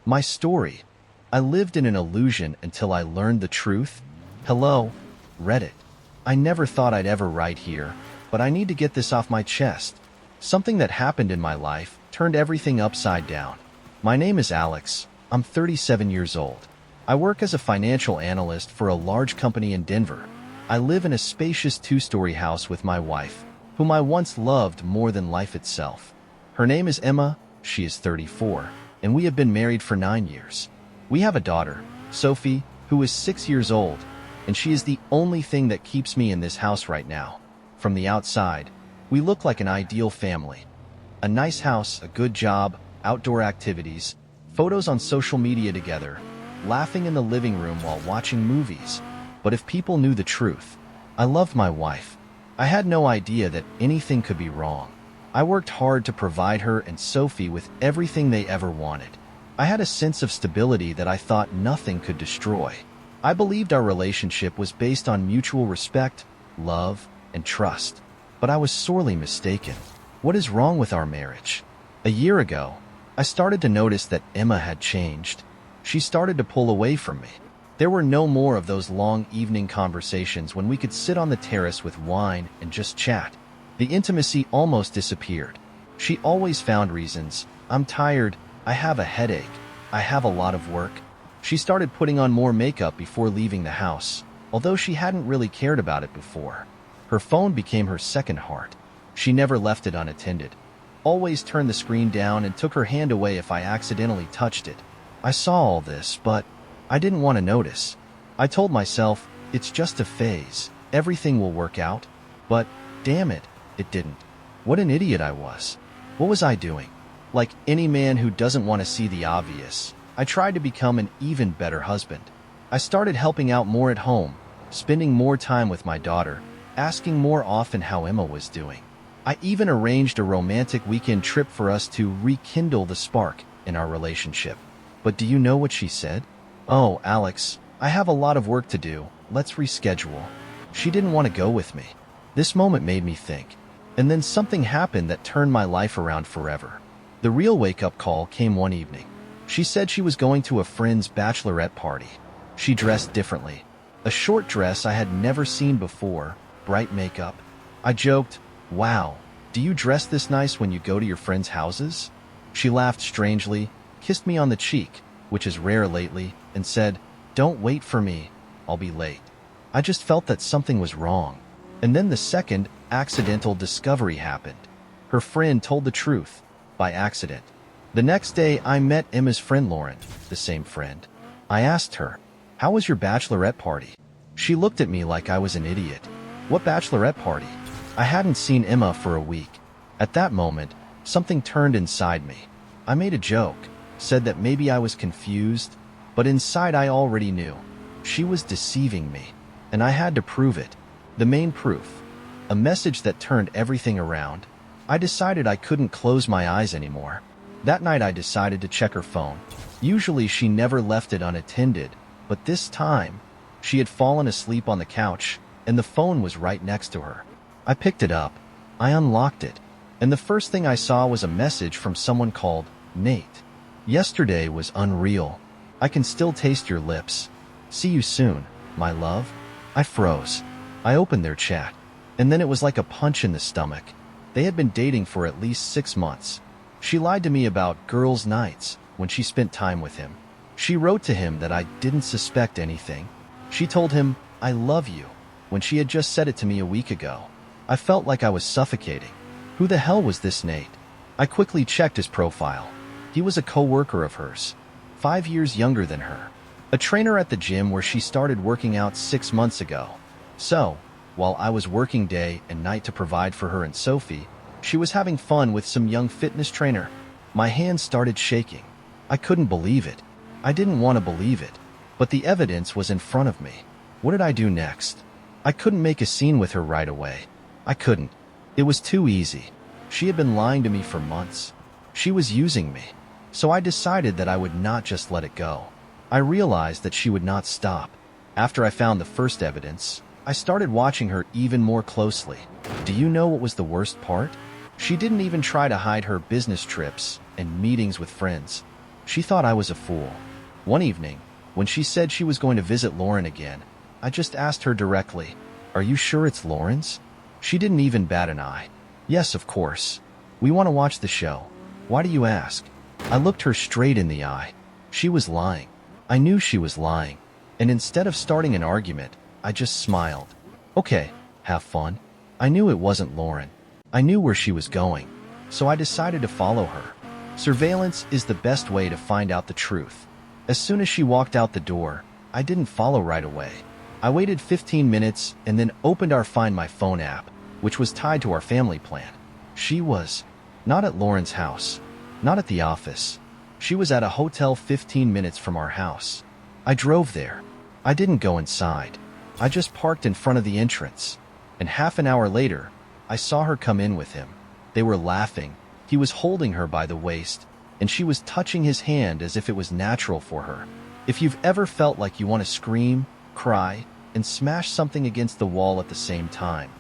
My story. I lived in an illusion until I learned the truth. Hello, Reddit. I never thought I'd ever write here, but I need to get this off my chest. Something that happened in my life turned everything upside down. My name is Alex. I'm 37 years old. I work as a financial analyst for a large company in Denver. I live in a spacious two-story house with my wife, whom I once loved more than life itself. Her name is Emma. She is 34, and we have been married for 9 years. We have a daughter, Sophie, who is 6 years old, and she is the only thing that keeps me in this house right now. From the outside, we look like an ideal family. A nice house, a good job, outdoor activities, photos on social media together, laughing in the living room while watching movies. But if people knew the truth, I loved my wife. I had no idea that anything could be wrong. I worked hard to provide her and Sophie with everything they ever wanted. I had a sense of stability that I thought nothing could destroy. I believed our relationship was based on mutual respect, love, and trust. But I was sorely mistaken. What is wrong with our marriage? A year ago, I started to notice that Emma had changed. She started to pull away from me. There were no more of those long evening conversations when we could sit on the terrace with wine and just chat. The intimacy almost disappeared. She always found reasons. I'm tired. I have a headache. I have a lot of work. She started putting on more makeup before leaving the house, although she hadn't really cared about it before. Her phone became her second heart. She never left it unattended. Always turned the screen down and took her hand away if I accidentally touched it. I saw all this, but I didn't want to notice. I told myself, it's just a phase. Everything will work out. But, damn it, it didn't. What an idiot I was. What was I doing? Like any man who doesn't want to see the obvious, I tried to become an even better husband. I started helping out more at home, spending more time with my daughter, asking more often how Emma was doing. I even arranged a romantic weekend trip for us to rekindle the spark in our relationship. But do you know what she said? "Oh, Alex, I have a lot of work to do. Let's reschedule." She didn't want to go with me. This moment made me think. And then something happened that turned my life around forever. The real wake-up call came one evening. She said she was going to a friend's bachelorette party. She dressed differently. A short dress I had never seen before, bright makeup. I joked, "Wow, do you dress this nice when you go to your friends' houses?" She laughed strangely, kissed me on the cheek, which is rare lately, and said, "Don't wait for me, I'll be late." I just felt that something was wrong. And then the second accidental discovery happened. Her friend told the truth, by accident. The next day, I met Emma's friend Lauren, the same friend. I asked her, "How was your bachelorette party?" She looked at me like I was an idiot. "What bachelorette party?" I hadn't seen Emma for a week. At that moment, something turned inside me. I made a joke, said that maybe I was confused, but inside I already knew. She was deceiving me, and I had to prove it. The main proof. A message that turned everything around. I decided I couldn't close my eyes anymore. That night I decided to check her phone. Usually she never left it unattended, but this time, she had fallen asleep on the couch, and the phone was right next to her. I picked it up. I unlocked it, and the first thing I saw was a message from someone called Nate. "Yesterday was unreal. I can still taste your lips. See you soon, my love." I froze. I opened their chat, and then it was like a punch in the stomach. They had been dating for at least 6 months. She lied to me about girls' nights when she spent time with him. She wrote to him that I didn't suspect anything. She told him, "I love you," when she had just said it to me a week ago. I felt like I was suffocating. Who the hell was this Nate? I quickly checked his profile. He was a co-worker of hers, 5 years younger than her, a trainer at the gym where she started working out 6 months ago. So, while I was working day and night to provide for her and Sophie, she was having fun with some young fitness trainer. My hands started shaking. I couldn't believe it. I didn't want to believe it, but the evidence was in front of me. What did I do next? I couldn't make a scene with her right away. I couldn't. It was too easy. She had been lying to me for months. She was using me. So I decided that I would not just let it go. I realized that she would not stop. After I found the first evidence, I started watching her even more closely. Do you know what was the worst part? She didn't even try to hide her business trips and meetings with friends. She thought I was a fool. One evening, when she said she was going to visit Lauren again, I just asked her directly, "Are you sure it's Lauren's?" She didn't even bat an eye. "Yes, of course. We want to watch the show. Why do you ask?" I looked her straight in the eye. She was lying. I knew she was lying. And instead of starting an argument, I just smiled. "Okay, have fun." I knew it wasn't Lauren. I knew where she was going. So I decided to follow her. Surveillance is the best way to find out the truth. As soon as she walked out the door, I didn't follow right away. I waited 15 minutes and then opened our Find My Phone app, which was tied to our family plan. She was not at Lauren's house, not at the office. She was at a hotel 15 minutes from our house. I drove there. I didn't go inside. I just parked in front of the entrance. And half an hour later, I saw her come in with him. They were laughing. He was holding her by the waist, and she was touching his hand as if it was natural for her. If you've ever felt like you want to scream, cry, and smash something against the wall at the same time,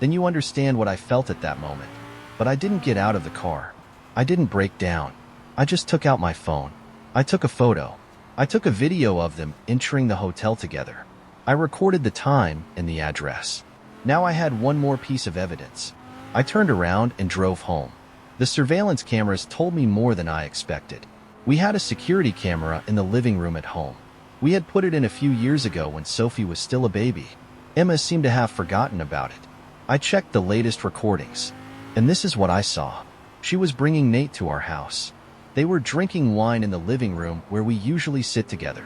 then you understand what I felt at that moment. But I didn't get out of the car. I didn't break down. I just took out my phone. I took a photo. I took a video of them entering the hotel together. I recorded the time and the address. Now I had one more piece of evidence. I turned around and drove home. The surveillance cameras told me more than I expected. We had a security camera in the living room at home. We had put it in a few years ago when Sophie was still a baby. Emma seemed to have forgotten about it. I checked the latest recordings, and this is what I saw. She was bringing Nate to our house. They were drinking wine in the living room where we usually sit together.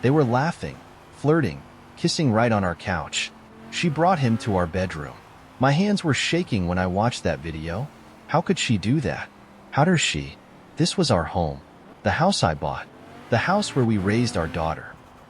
They were laughing, flirting, kissing right on our couch. She brought him to our bedroom. My hands were shaking when I watched that video. How could she do that? How dare she? This was our home. The house I bought. The house where we raised our daughter.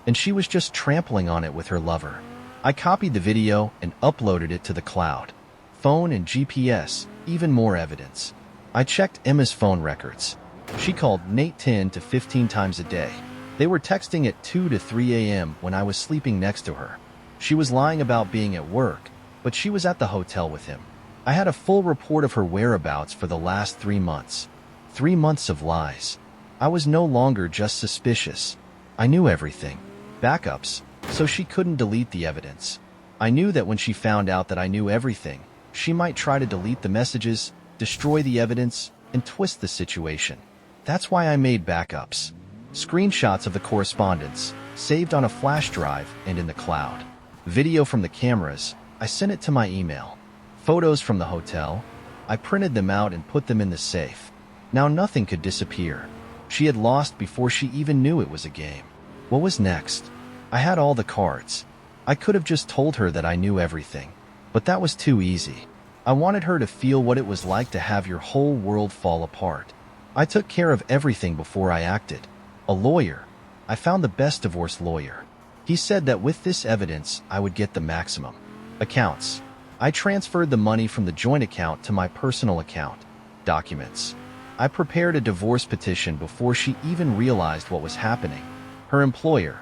And she was just trampling on it with her lover. I copied the video and uploaded it to the cloud. Phone and GPS, even more evidence. I checked Emma's phone records. She called Nate 10 to 15 times a day. They were texting at 2 to 3 a.m. when I was sleeping next to her. She was lying about being at work, but she was at the hotel with him. I had a full report of her whereabouts for the last 3 months. 3 months of lies. I was no longer just suspicious. I knew everything. Backups, so she couldn't delete the evidence. I knew that when she found out that I knew everything, she might try to delete the messages, destroy the evidence, and twist the situation. That's why I made backups. Screenshots of the correspondence, saved on a flash drive and in the cloud. Video from the cameras, I sent it to my email. Photos from the hotel, I printed them out and put them in the safe. Now nothing could disappear. She had lost before she even knew it was a game. What was next? I had all the cards. I could have just told her that I knew everything. But that was too easy. I wanted her to feel what it was like to have your whole world fall apart. I took care of everything before I acted. A lawyer. I found the best divorce lawyer. He said that with this evidence, I would get the maximum. Accounts. I transferred the money from the joint account to my personal account. Documents. I prepared a divorce petition before she even realized what was happening. Her employer.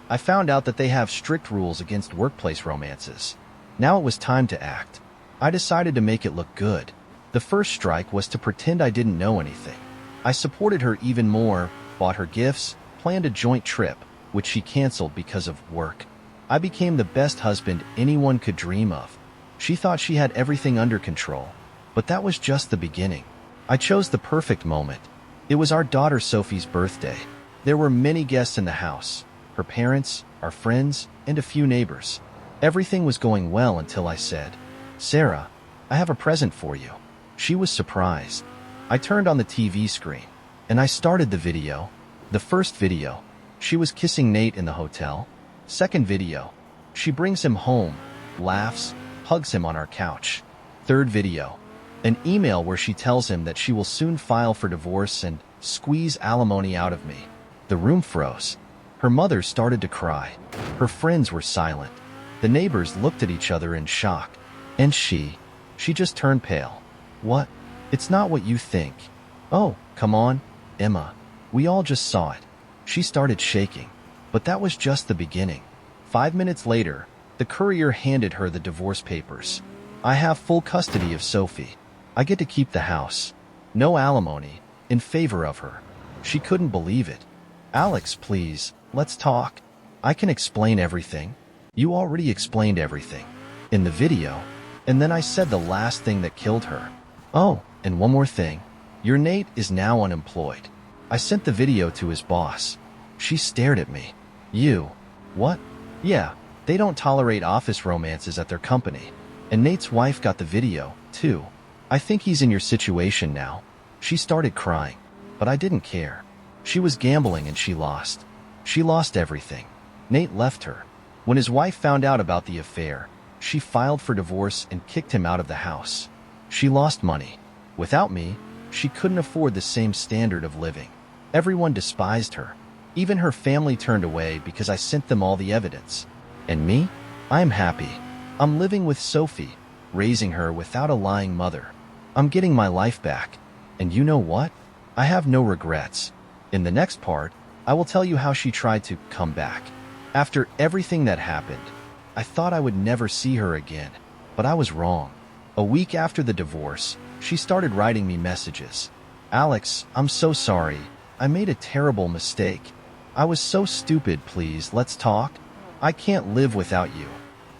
I found out that they have strict rules against workplace romances. Now it was time to act. I decided to make it look good. The first strike was to pretend I didn't know anything. I supported her even more, bought her gifts, planned a joint trip, which she canceled because of work. I became the best husband anyone could dream of. She thought she had everything under control, but that was just the beginning. I chose the perfect moment. It was our daughter Sophie's birthday. There were many guests in the house, her parents, our friends, and a few neighbors. Everything was going well until I said, "Sarah, I have a present for you." She was surprised. I turned on the TV screen, and I started the video. The first video, she was kissing Nate in the hotel. Second video, she brings him home, laughs, hugs him on our couch. Third video, an email where she tells him that she will soon file for divorce and squeeze alimony out of me. The room froze. Her mother started to cry. Her friends were silent. The neighbors looked at each other in shock. And she just turned pale. "What? It's not what you think." "Oh, come on, Emma. We all just saw it." She started shaking. But that was just the beginning. 5 minutes later, the courier handed her the divorce papers. "I have full custody of Sophie. I get to keep the house. No alimony, in favor of her." She couldn't believe it. Alex, please, let's talk. I can explain everything. You already explained everything. In the video. And then I said the last thing that killed her. Oh, and one more thing. Your Nate is now unemployed. I sent the video to his boss. She stared at me. You. What? Yeah, they don't tolerate office romances at their company. And Nate's wife got the video, too. I think he's in your situation now. She started crying, but I didn't care. She was gambling and she lost. She lost everything. Nate left her. When his wife found out about the affair, she filed for divorce and kicked him out of the house. She lost money. Without me, she couldn't afford the same standard of living. Everyone despised her. Even her family turned away because I sent them all the evidence. And me? I'm happy. I'm living with Sophie, raising her without a lying mother. I'm getting my life back. And you know what? I have no regrets. In the next part, I will tell you how she tried to come back. After everything that happened, I thought I would never see her again, but I was wrong. A week after the divorce, she started writing me messages. Alex, I'm so sorry. I made a terrible mistake. I was so stupid, please, let's talk. I can't live without you.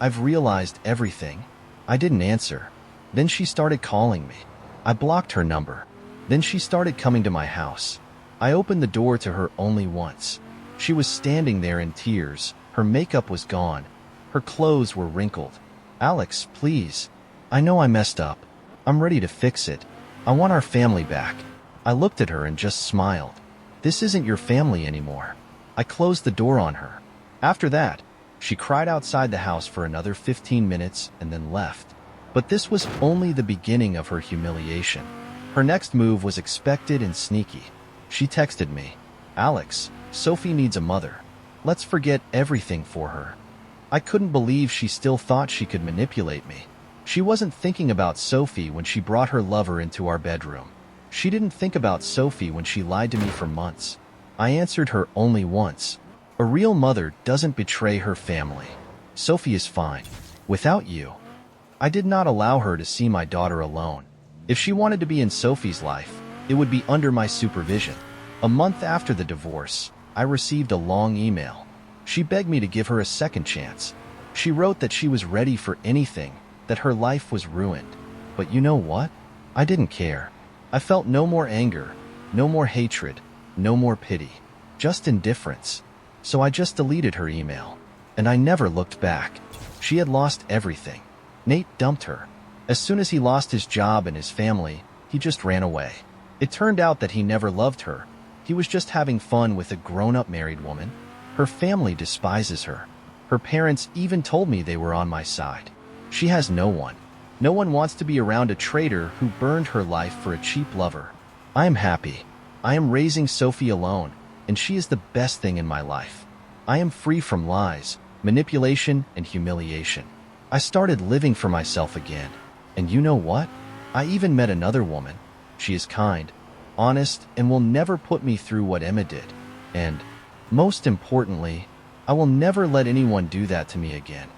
I've realized everything. I didn't answer. Then she started calling me. I blocked her number. Then she started coming to my house. I opened the door to her only once. She was standing there in tears. Her makeup was gone. Her clothes were wrinkled. Alex, please. I know I messed up. I'm ready to fix it. I want our family back. I looked at her and just smiled. This isn't your family anymore. I closed the door on her. After that, she cried outside the house for another 15 minutes and then left. But this was only the beginning of her humiliation. Her next move was expected and sneaky. She texted me, Alex, Sophie needs a mother. Let's forget everything for her. I couldn't believe she still thought she could manipulate me. She wasn't thinking about Sophie when she brought her lover into our bedroom. She didn't think about Sophie when she lied to me for months. I answered her only once. A real mother doesn't betray her family. Sophie is fine. Without you. I did not allow her to see my daughter alone. If she wanted to be in Sophie's life, it would be under my supervision. A month after the divorce, I received a long email. She begged me to give her a second chance. She wrote that she was ready for anything, that her life was ruined. But you know what? I didn't care. I felt no more anger, no more hatred, no more pity, just indifference. So I just deleted her email. And I never looked back. She had lost everything. Nate dumped her. As soon as he lost his job and his family, he just ran away. It turned out that he never loved her. He was just having fun with a grown-up married woman. Her family despises her. Her parents even told me they were on my side. She has no one. No one wants to be around a traitor who burned her life for a cheap lover. I am happy. I am raising Sophie alone, and she is the best thing in my life. I am free from lies, manipulation, and humiliation. I started living for myself again. And you know what? I even met another woman. She is kind, honest, and will never put me through what Emma did. And, most importantly, I will never let anyone do that to me again.